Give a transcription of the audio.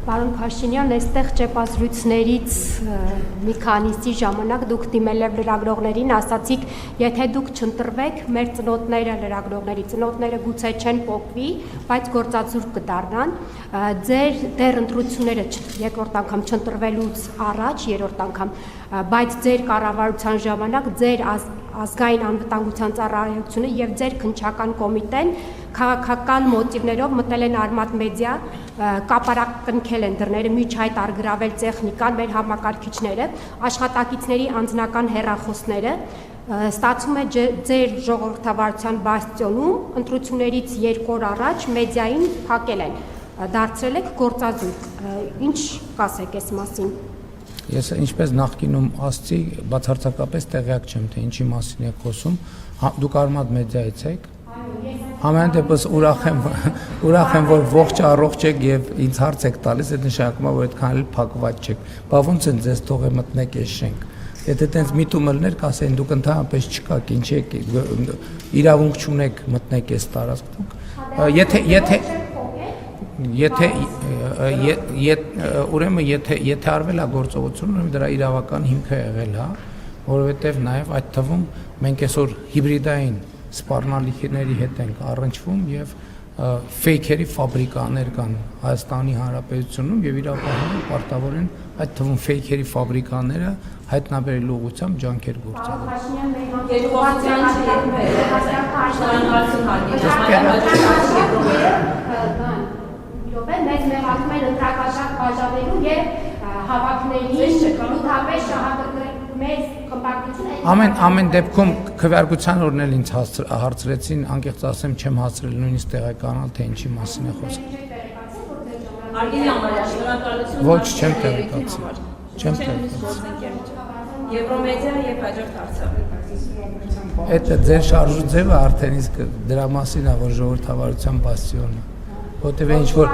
Պարոն Փաշինյան, այստեղ ճեպազրույցներից մի քանիսի ժամանակ դուք դիմել եք լրագրողներին, ասացիք, եթե դուք չընտրվեք, մեր ծնոտները լրագրողների ծնոտները գուցե չեն պոկվի, բայց գործազուրկ կդառնան, ձեր դեռ ընտրությունները երկրորդ անգամ չընտրվելուց առաջ, երրորդ անգամ, բայց ձեր կառավարության ժամանակ ձեր ազգային անվտանգության ծառայությունը եւ ձեր քննչական կոմիտեն քաղաքական մոտիվներով մտել են Արմատ մեդիա, կապարակնքել են դռները, միջայտ արգրավել տեխնիկան, մեր համակարգիչները, աշխատակիցների անձնական հեռախոսները, ստացվում է ձեր ժողովրդավարության բաստիոնում ընտրություններից 2 օր առաջ մեդիային փակել են, դարձրել եք գործազուրկ, ինչ կասեք այս մասին։ Ես ինչպես նախկինում ասացի, բացարձակապես տեղյակ չեմ, թե ինչի մասին եք խոսում, դուք Արմատ մեդիայից եք։ Ամեն դեպս ուրախ եմ, որ ողջ առողջ եք եւ ինձ հարց եք տալիս, այդ նշանակում է, որ այդքան էլ փակված չեք։ Բա ոնց են ձեզ թողե մտնեք այս շենք։ Եթե տենց միտումելներ կասեն, դուք ընդհանրապես չկաք, ինչի եք, իրավունք չունեք մտնեք այս տարածքում։ Ուրեմն եթե արվել է գործողություն, ուրեմն դրա իրավական հիմքը եղել է, որովհետև նաև այդ թվում մենք այսօր հիբրիդային սպառնալիքների հետ ենք առնչվում եւ ֆեյքերի ֆաբրիկաներ կան Հայաստանի Հանրապետությունում եւ իրապահում պարտավոր են այդ թվում ֆեյքերի ֆաբրիկաները հայտնաբերելու ուղղությամբ ջանքեր մեզ մեղադրում են ընտրակաշառք բաժանելու եւ հավաքների լութապես շահագրգռել մեզ խմբագրություն ամեն դեպքում քվեարկության օրն էլ ինձ հարցրեցին, անկեղծ ասեմ, չեմ հասցրել նույնիսկ տեղեկանալ, թե ինչի մասին է խոսքը։ Ոչ, չեմ տեղեկացել։ Չեմ տեղեկացել։ Եվրոմեդիա եւ հաջորդ Արցախ։ Այդ ձեր շարժուձևը արդեն իսկ դրա մասին է, որ ժողովրդավարության բաստիոնը։ Որտեւ ինչ որ